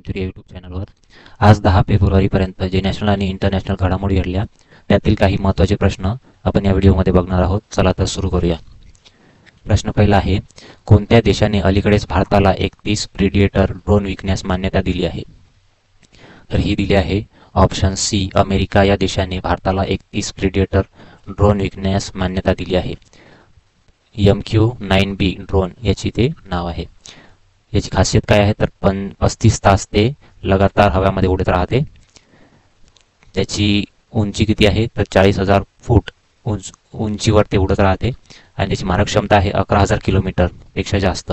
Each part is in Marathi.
मंचुरिया यूट्यूब चॅनलवर. आज 10 फेब्रुवारीपर्यंत जे नॅशनल आणि इंटरनॅशनल घडामोडी घडल्या त्यातील काही महत्त्वाचे प्रश्न आपण या व्हिडिओमध्ये बघणार आहोत. चला तर सुरू करूया. प्रश्न पहिला आहे, कोणत्या देशाने अलीकडेच भारताला 31 प्रिडेटर ड्रोन विकण्यास मान्यता दिली आहे? तर ही दिली आहे ऑप्शन सी, अमेरिका या देशाने भारताला 31 प्रिडेटर ड्रोन विकण्यास मान्यता दिली आहे. MQ-9B ड्रोन याची ते नाव आहे. याची खासियत काय आहे तर 35 तास ते लगातार हव्यामध्ये उडत राहते. त्याची उंची किती आहे तर 40,000 फूट उंचीवर ते उडत राहते आणि त्याची मारक क्षमता आहे 11,000 किलोमीटर पेक्षा जास्त.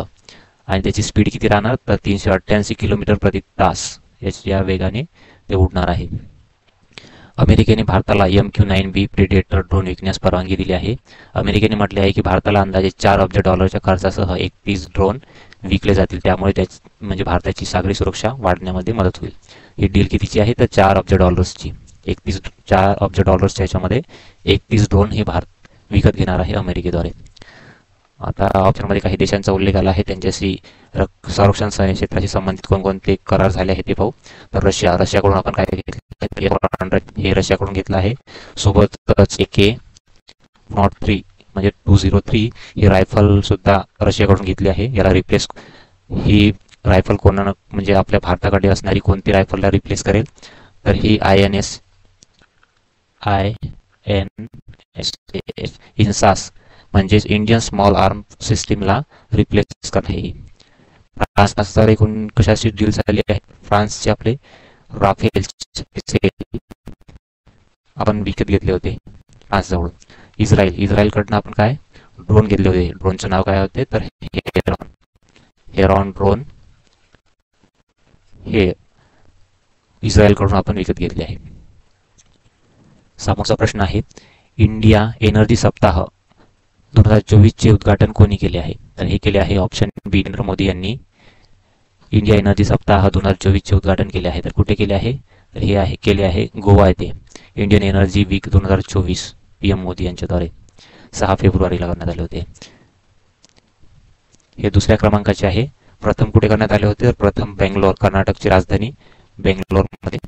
आणि त्याची स्पीड किती राहणार तर 388 किलोमीटर प्रति तास या वेगाने ते उडणार आहे. अमेरिकेने भारताला MQ-9B प्रिडेटर ड्रोन विकण्यास परवानगी दिली आहे. अमेरिकेने म्हटले आहे की भारताला अंदाजे $4 अब्ज खर्चासह 31 ड्रोन विकले जातील, त्यामुळे म्हणजे भारताची सागरी सुरक्षा वाढण्यामध्ये मदत होईल. ही डील कितीची आहे तर $4 अब्ज. 4 अब्ज डॉलर्सच्या ह्याच्यामध्ये 31 ड्रोन हे भारत विकत घेणार आहे अमेरिकेद्वारे. आता ऑप्शनमध्ये काही देशांचा उल्लेख आला आहे, त्यांच्याशी संरक्षण क्षेत्राशी संबंधित कोणकोणते करार झाले आहेत ते पाहू. तर रशियाकडून आपण काय घेतलं, हे रशियाकडून घेतलं आहे. सोबतच AK-03 म्हणजे 203 ही रायफल सुद्धा रशियाकडून घेतली आहे. याला रिप्लेस ही रायफल कोणानं म्हणजे आपल्या भारताकडे असणारी कोणती रायफलला रिप्लेस करेल तर ही INSAS म्हणजेच इंडियन स्मॉल आर्म सिस्टीमला रिप्लेस करणे. ही फ्रान्स तर एकूण कशाची डील झाली आहे, फ्रान्सचे आपले राफेल आपण विकत घेतले होते फ्रान्सजवळून. इस्रायलकडनं आपण काय ड्रोन घेतले होते, ड्रोनचं नाव काय होते तर हेरॉन ड्रोन, हे इस्रायलकडून आपण विकत घेतले आहे. समोरचा प्रश्न आहे, इंडिया एनर्जी सप्ताह 2024 चे उद्घाटन कोणी केले आहे? तर हे केले आहे ऑप्शन बी, नरेंद्र मोदी यांनी इंडिया एनर्जी सप्ताह 2024 चे उद्घाटन केले आहे. तर कुठे केले आहे तर हे केले आहे गोवा येथे. Indian energy week 2024 PM Modi यांच्याद्वारे 6 फेब्रुवारीला करण्यात आले होते. हे दुसऱ्या क्रमांकाचे आहे. प्रथम कुठे करण्यात आले होते तर प्रथम बेंगलोर, कर्नाटकची राजधानी बेंगलोरमध्ये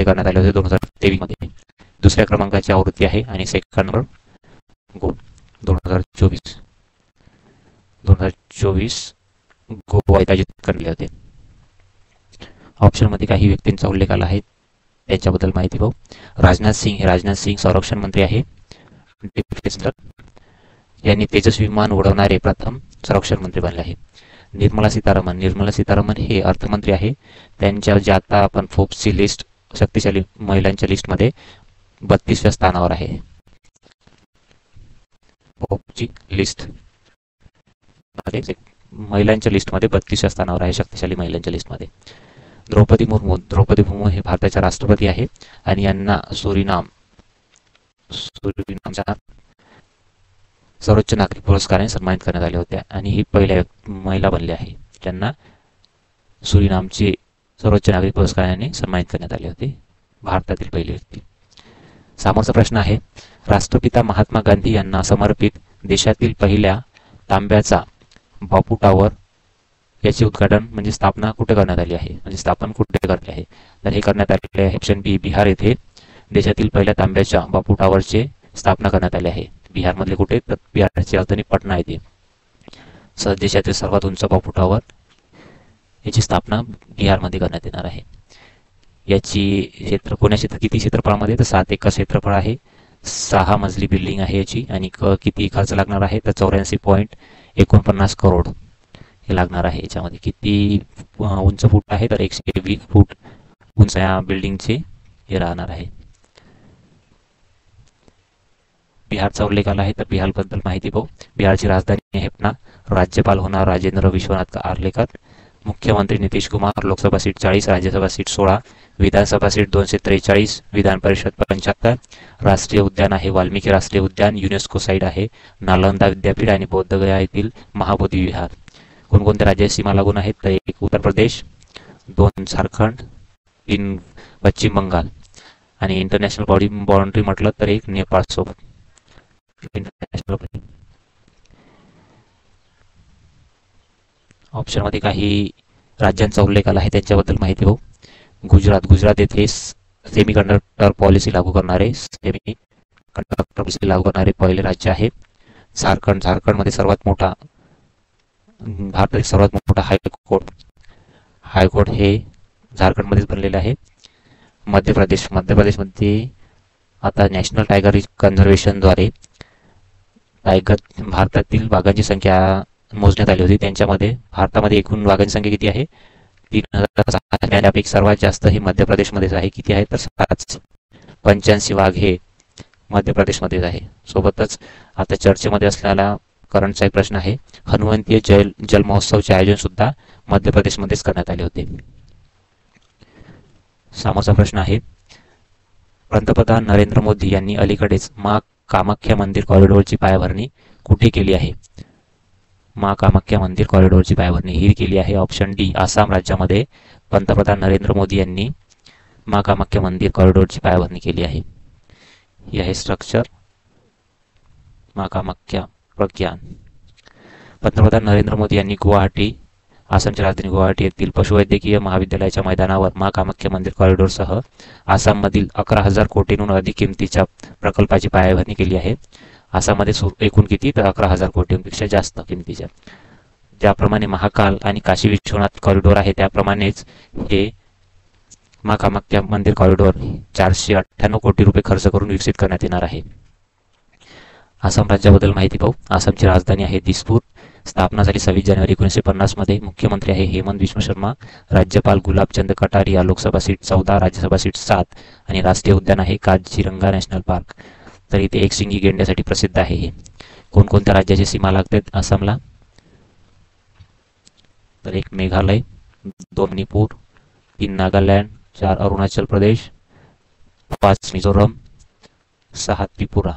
करण्यात आले होते 2023 मध्ये. दुसऱ्या क्रमांकाची आवृत्ती आहे आणि सेकंड नंबर 2024 गोवा येथे आयोजित करण्यात होते. ऑप्शन मध्ये काही व्यक्तींचा उल्लेख आला आहे, त्यांच्याबद्दल माहिती पाहू. राजनाथ सिंग संरक्षण मंत्री आहे. यांनी तेजस विमान उडवणारे प्रथम संरक्षण मंत्री बनले आहे. निर्मला सीतारामन हे अर्थमंत्री आहे. त्यांच्या जे आता आपण फोर्ब्सची लिस्ट, शक्तिशाली महिलांच्या लिस्टमध्ये 32व्या स्थानावर आहे. फोर्ब्सची लिस्ट महिलांच्या लिस्टमध्ये 32व्या स्थानावर आहे, शक्तिशाली महिलांच्या लिस्टमध्ये. द्रौपदी मुर्मू हे भारताच्या राष्ट्रपती आहे आणि यांना सुरिनामच्या सर्वोच्च नागरिक पुरस्काराने सन्मानित करण्यात आले होते आणि ही पहिल्या महिला बनली आहे ज्यांना सुरिनामचे सर्वोच्च नागरिक पुरस्काराने सन्मानित करण्यात आले होते, भारतातील पहिली व्यक्ती. समोरचा प्रश्न आहे, राष्ट्रपिता महात्मा गांधी यांना समर्पित देशातील पहिल्या तांब्याचा बापू टॉवर याचे उद्घाटन म्हणजे स्थापना कुठे करण्यात आली आहे, म्हणजे स्थापन कुठे करण्यात आहे तर हे करण्यात आले आहे ऑप्शन बी, बिहार येथे. देशातील पहिल्या तांब्याच्या बापू टॉवरचे स्थापना करण्यात आली आहे. बिहारमधले कुठे तर बिहारची राजधानी पटना येथे. देशातील सर्वात उंच बापू टॉवर याची स्थापना बिहारमध्ये करण्यात येणार आहे. याची किती क्षेत्रफळामध्ये तर 7 एकर क्षेत्रफळ आहे. 6 मजली बिल्डिंग आहे याची आणि किती खर्च लागणार आहे तर 84.49 करोड हे लागणार आहे. याच्यामध्ये किती उंच फूट आहे तर 120 फूट उंच या बिल्डिंगचे हे राहणार आहे. बिहारचा उल्लेख आला आहे तर बिहारबद्दल माहिती पाहू. बिहारची राजधानी आहे पटना. राज्यपाल होणार राजेंद्र विश्वनाथ आर्लेकर. मुख्यमंत्री नितीश कुमार. लोकसभा सीट 40, राज्यसभा सीट 16, विधानसभा सीट 243, विधान परिषद 75. राष्ट्रीय उद्यान आहे वाल्मिकी राष्ट्रीय उद्यान. युनेस्को साईट आहे नालंदा विद्यापीठ आणि बौद्धगया येथील महाबोधी विहार. कोणकोणत्या राज्याची सीमा लागून आहेत तर 1 उत्तर प्रदेश, 2 झारखंड, 3 पश्चिम बंगाल आणि इंटरनॅशनल बाउंड्री म्हटलं तर 1 नेपाळ सोबत. ऑप्शन मध्ये काही राज्यांचा उल्लेख आला आहे त्यांच्याबद्दल माहिती पाहू. गुजरात येथे सेमी कंडक्टर पॉलिसी लागू करणारे पहिले राज्य आहे. झारखंडमध्ये भारतातील सर्वात मोठा हायकोर्ट हे झारखंडमध्येच बनलेले आहे. मध्यप्रदेशमध्ये आता नॅशनल टायगर कन्झर्वेशनद्वारे भारतातील वाघांची संख्या मोजण्यात आली होती. त्यांच्यामध्ये भारतामध्ये एकूण वाघांची संख्या किती आहे? 3000. त्यापैकी सर्वात जास्त हे मध्य प्रदेशमध्येच आहे. किती आहे तर 785 वाघ हे मध्य प्रदेशमध्येच आहे. सोबतच आता चर्चेमध्ये असलेला करंटचा एक प्रश्न आहे. हनुवंतीय जल महोत्सवचे आयोजन सुद्धा मध्य प्रदेशमध्येच करण्यात आले होते. समोरचा प्रश्न आहे. पंतप्रधान नरेंद्र मोदी यांनी अलीकडेच माँ कामाख्या मंदिर कॉरिडोरची पायाभरणी कुठे केली आहे? माँ कामाख्या मंदिर कॉरिडोरची पायाभरणी ही केली आहे ऑप्शन डी आसाम राज्यामध्ये पंतप्रधान नरेंद्र मोदी यांनी माँ कामाख्या मंदिर कॉरिडोरची पायाभरणी केली आहे. ही आहे स्ट्रक्चर माँ कामाख्या प्रज्ञान. पंतप्रधान नरेंद्र मोदी यांनी आसामच्या राजधानी गुवाहाटी येथील पशुवैद्यकीय महाविद्यालयाच्या मैदानावर माँ कामाख्या मंदिर कॉरिडोरसह आसाममधील 11,000 कोटींहून अधिक किमतीच्या प्रकल्पाची पायाभरणी केली आहे. आसाममध्ये एकूण किती तर 11,000 कोटींपेक्षा जास्त किमतीच्या. ज्याप्रमाणे महाकाल आणि काशी विश्वनाथ कॉरिडोर आहे त्याप्रमाणेच हे माँ कामाख्या मंदिर कॉरिडोर 498 कोटी रुपये खर्च करून विकसित करण्यात येणार आहे. आसाम राज्याबद्दल माहिती पाहू. आसामची राजधानी आहे दिसपूर. स्थापना झाली 26 जानेवारी 1950 मध्ये. मुख्यमंत्री आहे हेमंत बिश्व शर्मा. राज्यपाल गुलाबचंद कटारिया. लोकसभा सीट 14, राज्यसभा सीट 7 आणि राष्ट्रीय उद्यान आहे काझीरंगा नॅशनल पार्क. तर इथे एकशिंगी गेंड्यासाठी प्रसिद्ध आहे. हे कोणकोणत्या राज्याची सीमा लागते आसामला? तर 1 मेघालय, 2 मणिपूर, 3 नागालँड, 4 अरुणाचल प्रदेश, 5 मिझोरम, 6 त्रिपुरा.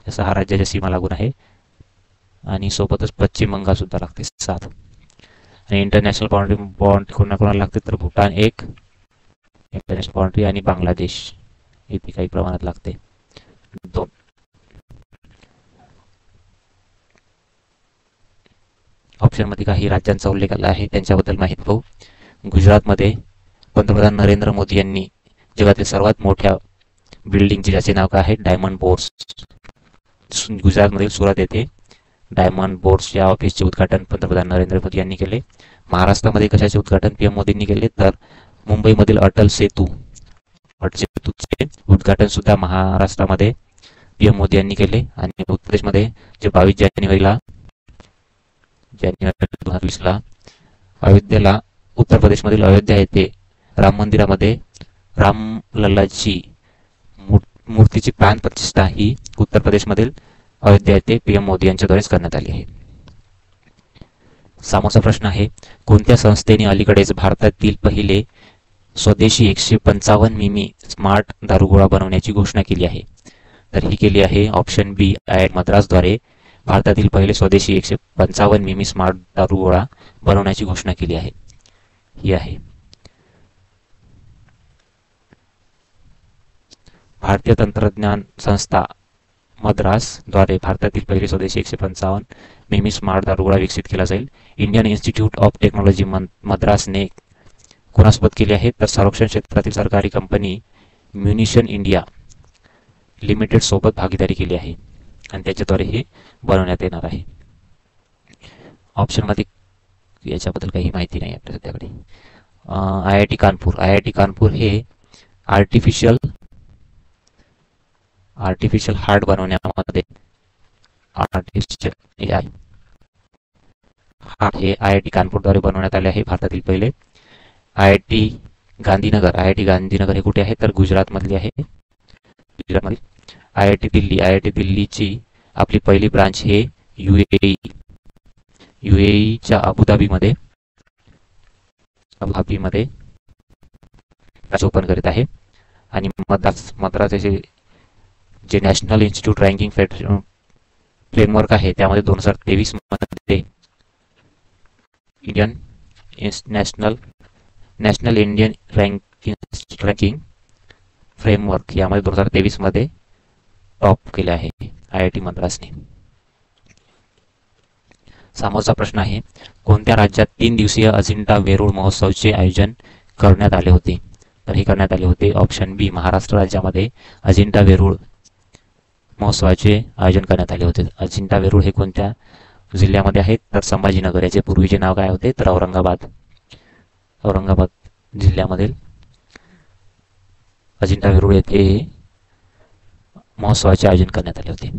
या 6 राज्याच्या सीमा लागून आहे. आणि सोबतच पश्चिम बंगाल सुद्धा लागते 7. आणि इंटरनॅशनल बाउंड्री कोणाकोणाला लागते तर भूटान 1 इंटरनॅशनल बाउंड्री आणि बांगलादेश इथे काही प्रमाणात लागते 2. ऑप्शनमध्ये काही राज्यांचा उल्लेख आला आहे त्यांच्याबद्दल माहिती पाहू. गुजरातमध्ये पंतप्रधान नरेंद्र मोदी यांनी जगातील सर्वात मोठ्या बिल्डिंगचे ज्याचे नाव काय आहे डायमंड बोर्स. गुजरातमधील सुरत येथे डायमंड बोर्स या ऑफिसचे उद्घाटन पंतप्रधान नरेंद्र मोदी यांनी केले. महाराष्ट्रामध्ये कशाचे उद्घाटन पीएम मोदींनी केले तर मुंबईमधील अटल सेतूचे उद्घाटन सुद्धा महाराष्ट्रामध्ये पीएम मोदी यांनी केले. आणि उत्तर प्रदेशमध्ये जे 22 जानेवारी 2020 अयोध्येला उत्तर प्रदेशमधील अयोध्या येथे राम मंदिरामध्ये रामलल्लाची मूर्तीची प्राण प्रतिष्ठा ही उत्तर प्रदेशमधील अयोध्या येथे पीएम मोदी यांच्याद्वारेच करण्यात आली आहे. समोरचा प्रश्न आहे. कोणत्या संस्थेने अलीकडेच भारतातील पहिले स्वदेशी 155 मिमी स्मार्ट दारुगोळा बनवण्याची घोषणा केली आहे? तर ही केली आहे ऑप्शन बी IIT मद्रासद्वारे भारतातील पहिले स्वदेशी 155 मिमी स्मार्ट दारुगोळा बनवण्याची घोषणा केली आहे. ही आहे भारतीय तंत्रज्ञान संस्था मद्रास द्वारे भारतातील पहिले स्वदेशी 155 मिमी स्मार्ट दारुगोळा विकसित केला जाईल. इंडियन इन्स्टिट्यूट ऑफ टेक्नॉलॉजी मद्रासने कोणासोबत केले आहे तर संरक्षण क्षेत्रातील सरकारी कंपनी म्युनिशन इंडिया लिमिटेड सोबत भागीदारी केली आहे आणि त्याच्याद्वारे हे बनवण्यात येणार आहे. ऑप्शनमध्ये याच्याबद्दल काही माहिती नाही आपल्या सध्याकडे. IIT कानपूर हे आर्टिफिशियल हार्ट बनवण्यामध्ये आर्टिफिशियल AI हार्ट हे IIT कानपूरद्वारे बनवण्यात आले आहे. भारतातील पहिले. IIT गांधीनगर हे कुठे आहे तर गुजरातमधली आहे. गुजरातमधील IIT दिल्लीची आपली पहिली ब्रांच हे UAEच्या अबुधाबीमध्ये ओपन करीत आहे. आणि मद्रास जे नॅशनल इन्स्टिट्यूट रँकिंग फ्रेमवर्क आहे त्यामध्ये 2023 मध्ये नॅशनल इंडियन रँकिंग फ्रेमवर्क यामध्ये 2023 मध्ये टॉप केले आहे IIT मद्रासने. समोरचा प्रश्न आहे. कोणत्या राज्यात 3 दिवसीय अजिंठा वेरूळ महोत्सवाचे आयोजन करण्यात आले होते? तर हे करण्यात आले होते ऑप्शन बी, महाराष्ट्र राज्यामध्ये अजिंठा वेरूळ महोत्सवाचे आयोजन करण्यात आले होते. अजिंठा वेरूळ हे कोणत्या जिल्ह्यामध्ये आहेत? तर संभाजीनगर. याचे पूर्वीचे नाव काय होते? तर औरंगाबाद जिल्ह्यामधील अजिंठा वेरूळ येथे महोत्सवाचे आयोजन करण्यात आले होते.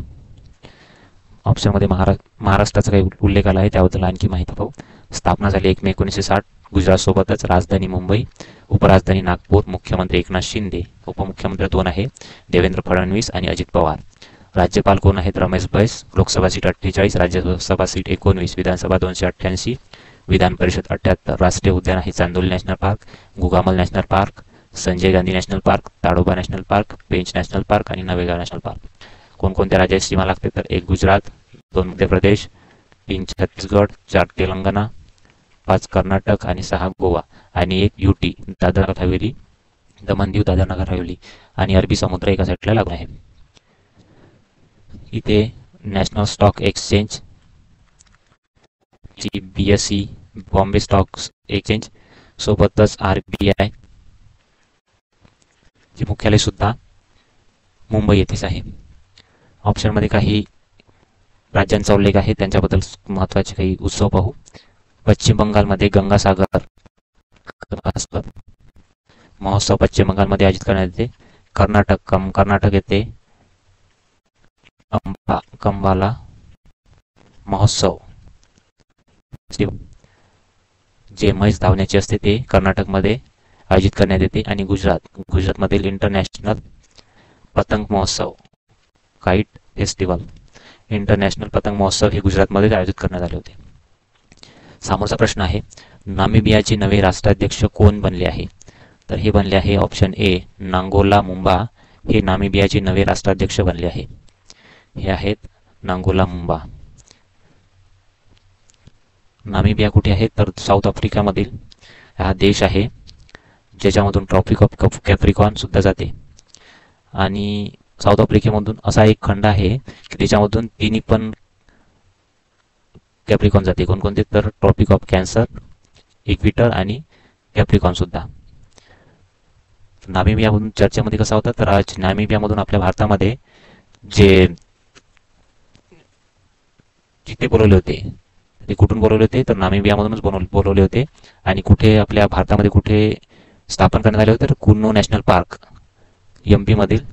ऑप्शनमध्ये महाराष्ट्राचा काही उल्लेख आला आहे, त्याबद्दल आणखी माहिती पाहू. स्थापना झाली 1 मे 1960. गुजरातसोबतच राजधानी मुंबई, उपराजधानी नागपूर, मुख्यमंत्री एकनाथ शिंदे, उपमुख्यमंत्री 2 आहे देवेंद्र फडणवीस आणि अजित पवार. राज्यपाल कोण आहेत? रमेश बैस. लोकसभा सीट 48, राज्यसभा सीट 19, विधानसभा 288, विधान परिषद 78. राष्ट्रीय उद्यान आहे Chandoli national park, Gugamal national park, Sanjay Gandhi national park, Tadoba national park, Pench national park आणि नवेगाव नॅशनल पार्क. कोणकोणत्या राज्याची सीमा लागते? तर 1 गुजरात, 2 मध्य प्रदेश, 3 छत्तीसगड, 4 तेलंगणा, 5 कर्नाटक आणि 6 गोवा आणि 1 युटी दादर नगर हवेली, दमन दीव दादर नगर हवेली आणि अरबी समुद्र एका साईडला लागून आहे. इथे national stock exchange, BSE Bombay stock exchange सोबतच RBI चे मुख्यालय सुद्धा मुंबई येथेच आहे. ऑप्शनमध्ये काही राज्यांचा उल्लेख आहे, त्यांच्याबद्दल महत्त्वाचे काही उत्सव पाहू. पश्चिम बंगालमध्ये गंगासागर महोत्सव पश्चिम बंगालमध्ये आयोजित करण्यात येते. कर्नाटक येथे कंबाला महोत्सव जे म्हैस धावण्याचे असते ते कर्नाटकमध्ये आयोजित करण्यात येते. आणि गुजरातमधील इंटरनॅशनल पतंग महोत्सव, काईट फेस्टिवल, इंटरनॅशनल पतंग महोत्सव हे गुजरातमध्ये आयोजित करण्यात आले होते. समोरचा प्रश्न आहे, नामिबियाचे नवे राष्ट्राध्यक्ष कोण बनले आहे? तर हे बनले आहे ऑप्शन ए, नांगोला मुंबा हे नामिबियाचे नवे राष्ट्राध्यक्ष बनले आहे. हे आहेत नांगोला मुंबा. नामिबिया कुठे आहे? तर साऊथ आफ्रिकामधील हा देश आहे, ज्याच्यामधून ट्रॉपिक ऑफ कॅप्रिकॉन सुद्धा जाते. आणि साऊथ आफ्रिकेमधून असा एक खंड आहे की त्याच्यामधून तिन्ही पण कॅप्रिकॉन जाते. कोणकोणते? तर ट्रॉपिक ऑफ कॅन्सर, इक्विटर आणि कॅप्रिकॉन सुद्धा. नामिबियामधून चर्चेमध्ये कसा होता? तर आज नामिबियामधून आपल्या भारतामध्ये जिथे बोलवले होते ते कुठून बोलवले होते? तर नामिबियामधूनच बोलवले होते. आणि कुठे आपल्या भारतामध्ये कुठे स्थापन करण्यात आले होते? तर कुन्नो नॅशनल पार्क, एमपी मधील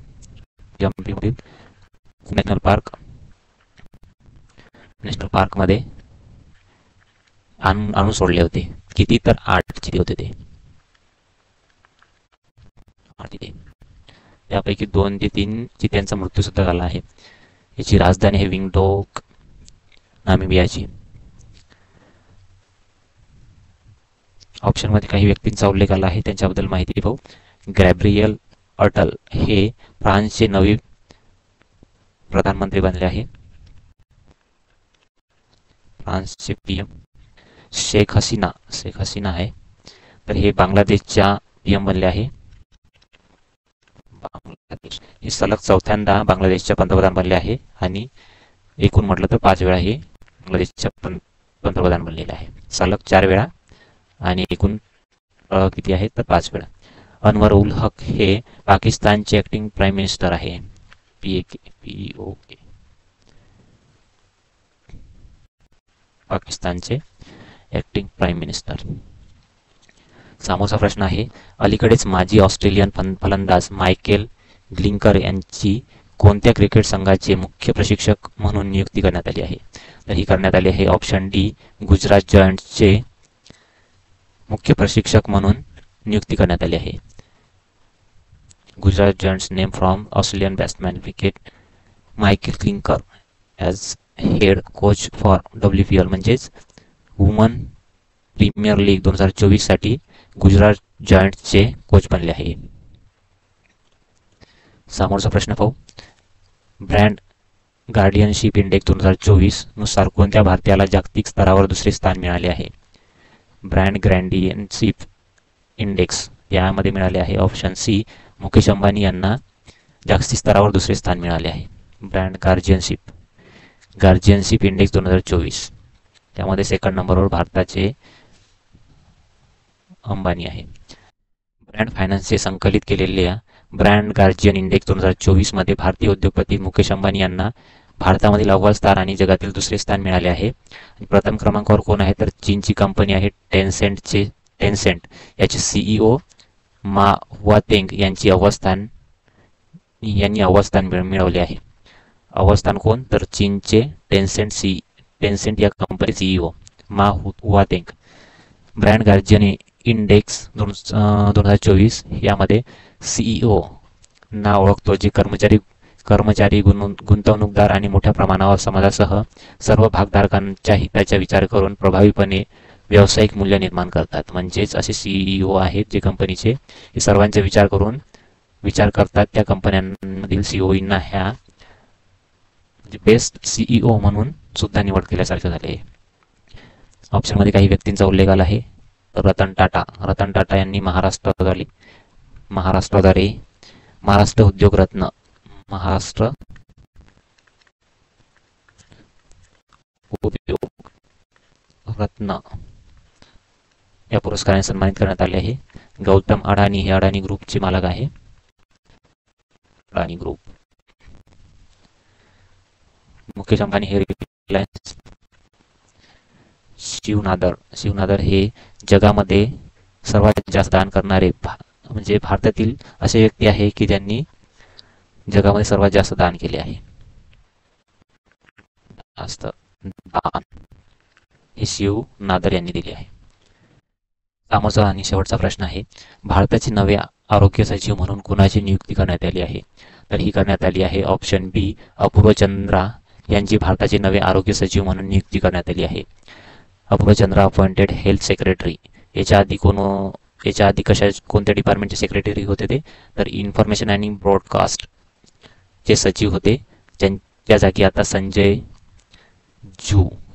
नॅशनल पार्क मध्ये आणून सोडले होते. किती? तर 8 चिते होते ते. त्यापैकी 2 ते 3 चित्यांचा मृत्यू सुद्धा झाला आहे. याची राजधानी आहे विंगडोक, नामिबियाची. ऑप्शन मध्ये काही व्यक्तींचा उल्लेख आला आहे, त्यांच्याबद्दल माहिती पाहू. गॅब्रियल अटल हे फ्रान्सचे नवे प्रधानमंत्री बनले आहे. फ्रान्सचे PM शेख हसीना आहे. तर हे बांगलादेशच्या PM बनले आहे. बांगलादेश हे सलग 4थ्यांदा बांगलादेशच्या पंतप्रधान बनले आहे. आणि एकूण म्हटलं तर 5 वेळा हे बांगलादेशच्या पंतप्रधान बनलेले आहे. सलग 4 वेळा आणि एकूण किती आहेत? तर 5 वेळा. अनवर उल हक हे पाकिस्तानचे ऍक्टिंग प्राईम मिनिस्टर आहे. POK पाकिस्तानचे ऍक्टिंग प्राईम मिनिस्टर. समोरचा प्रश्न आहे, अलीकडेच माजी ऑस्ट्रेलियन फलंदाज मायकेल ग्लिंकर यांची कोणत्या क्रिकेट संघाचे मुख्य प्रशिक्षक म्हणून नियुक्ती करण्यात आली आहे? तर ही करण्यात आली आहे ऑप्शन डी, गुजरात जायंट्सचे मुख्य प्रशिक्षक म्हणून नियुक्ती करण्यात आली आहे. Gujarat giants name from Australian batsman wicket Michael clinker as head coach for WPL म्हणजेच वुमन प्रीमियर लीग 2024 साठी गुजरात जायंट्सचे कोच बनले आहे. समोरचा प्रश्न पाहू. ब्रँड गार्डियनशिप इंडेक्स 2024 नुसार कोणत्या भारतीयाला जागतिक स्तरावर दुसरे स्थान मिळाले आहे? ब्रँड गार्डियनशिप इंडेक्स यामध्ये मिळाले आहे ऑप्शन सी, मुकेश अंबानी यांना जागतिक स्तरावर दुसरे स्थान मिळाले आहे. Brand guardianship index 2024. त्यामध्ये सेकंड नंबरवर भारताचे अंबानी आहे. ब्रँड फायनान्सचे संकलित केलेल्या ब्रँड गार्जियन इंडेक्स 2024 मध्ये भारतीय उद्योगपती मुकेश अंबानी यांना भारतामधील अव्वल स्थान आणि जगातील दुसरे स्थान मिळाले आहे. प्रथम क्रमांकावर कोण आहे तर चीनची कंपनी आहे टेन्सेंट याचे सीईओ मा हुआतेंग यांनी अव्वल स्थान मिळवले आहे. अव्वल स्थान कोण तर चीनचे टेन्सेंट या कंपनी सीईओ मा हुआतेंग. ब्रँड गार्जियन इंडेक्स 2024 यामध्ये सीईओ ना ओळखतो, जे कर्मचारी गुंतवणूकदार आणि मोठ्या प्रमाणावर समाजासह सर्व भागधारकांच्या हिताचा विचार करून प्रभावीपणे व्यावसायिक मूल्य निर्माण करतात. म्हणजेच असे सीईओ आहेत जे कंपनीचे हे सर्वांचा विचार करतात. त्या कंपन्यांमधील सीईओना ह्या बेस्ट सीईओ म्हणून सुद्धा निवड केल्यासारखे झाले. ऑप्शनमध्ये काही व्यक्तींचा उल्लेख आला आहे. रतन टाटा यांनी महाराष्ट्राद्वारे महाराष्ट्र उद्योग रत्न या पुरस्काराने सन्मानित करण्यात आले आहे. गौतम अडानी हे अडानी ग्रुपचे मालक आहे. अडानी ग्रुप. मुकेश अंबानी हे रिलायन्स. शिवनादर हे जगामध्ये सर्वात जास्त दान करणारे म्हणजे भारतातील असे व्यक्ती आहे की त्यांनी जगामध्ये सर्वात जास्त दान केले आहे. दान हे शिवनादर यांनी दिले आहे. कामाचा आणि शेवटचा प्रश्न आहे. भारताचे नवे आरोग्य सचिव म्हणून कुणाची नियुक्ती करण्यात आली आहे तर ही करण्यात आली आहे ऑप्शन बी अपूर्व चंद्रा यांची भारताचे नवे आरोग्य सचिव म्हणून नियुक्ती करण्यात आली आहे. अपूर्व चंद्रा अपॉइंटेड हेल्थ सेक्रेटरी. याच्या आधी कोणत्या डिपार्टमेंटचे सेक्रेटरी होते ते तर इन्फॉर्मेशन आणि ब्रॉडकास्ट चे सचिव होते. त्या जागी आता संजय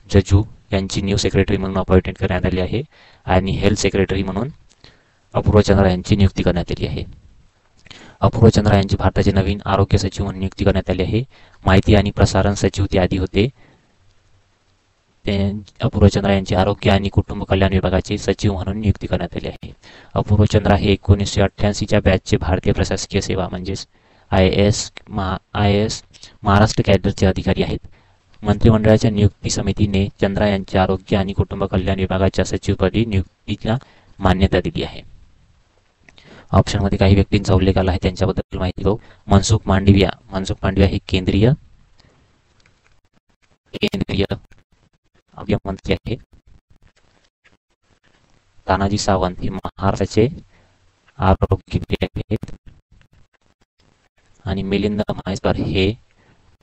जजू यांची न्यू सेक्रेटरी म्हणून अपॉइंटेड करण्यात आली आहे आणि हेल्थ सेक्रेटरी म्हणून अपूर्व चंद्रा यांची नियुक्ती करण्यात आली आहे. अपूर्व चंद्रा यांची भारताचे नवीन आरोग्य सचिव म्हणून नियुक्ती करण्यात आली आहे. माहिती आणि प्रसारण सचिव ते आधी होते. अपूर्व चंद्रा यांची आरोग्य आणि कुटुंब कल्याण विभागाचे सचिव म्हणून नियुक्ती करण्यात आली आहे. अपूर्व चंद्रा हे 1988च्या बॅचचे भारतीय प्रशासकीय सेवा म्हणजेच IAS महाराष्ट्र कॅडरचे अधिकारी आहेत. मंत्रिमंडळाच्या नियुक्ती समितीने चंद्रा यांच्या आरोग्य आणि कुटुंब कल्याण विभागाच्या सचिवपदी नियुक्तीला मान्यता दिली आहे. ऑप्शनमध्ये काही व्यक्तींचा उल्लेख आला आहे, त्यांच्याबद्दल माहिती घेऊ. मनसुख मांडविया हे केंद्रीय आरोग्य मंत्री आहे. तानाजी सावंत हे महाराष्ट्राचे आरोग्य आहेत आणि मिलिंद म्हैसकर हे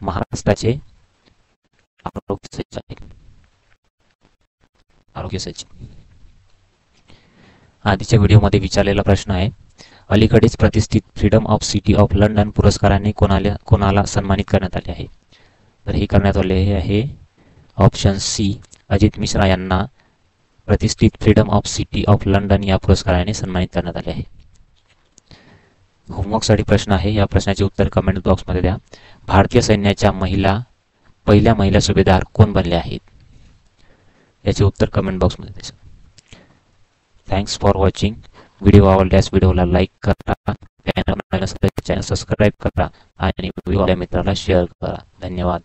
महाराष्ट्राचे आरोग्य सचिव. आधीच्या व्हिडिओमध्ये विचारलेला प्रश्न आहे. अलीकडेच प्रतिष्ठित freedom of city of London पुरस्काराने कोणाला सन्मानित करण्यात आले आहे तर हे करण्यात आले आहे ऑप्शन सी अजित मिश्रा यांना प्रतिष्ठित freedom of city of London या पुरस्काराने सन्मानित करण्यात आले आहे. होमवर्कसाठी प्रश्न आहे. या प्रश्नाचे उत्तर कमेंट बॉक्समध्ये द्या. भारतीय सैन्याच्या पहिल्या महिला सुभेदार कोण बनल्या आहेत याचे उत्तर कमेंट बॉक्समध्ये द्या. Thanks for watching. व्हिडिओ आवडल्यास व्हिडिओला लाईक करा, चॅनल सबस्क्राईब करा आणि व्हिडिओ आपल्या मित्राला शेअर करा. धन्यवाद.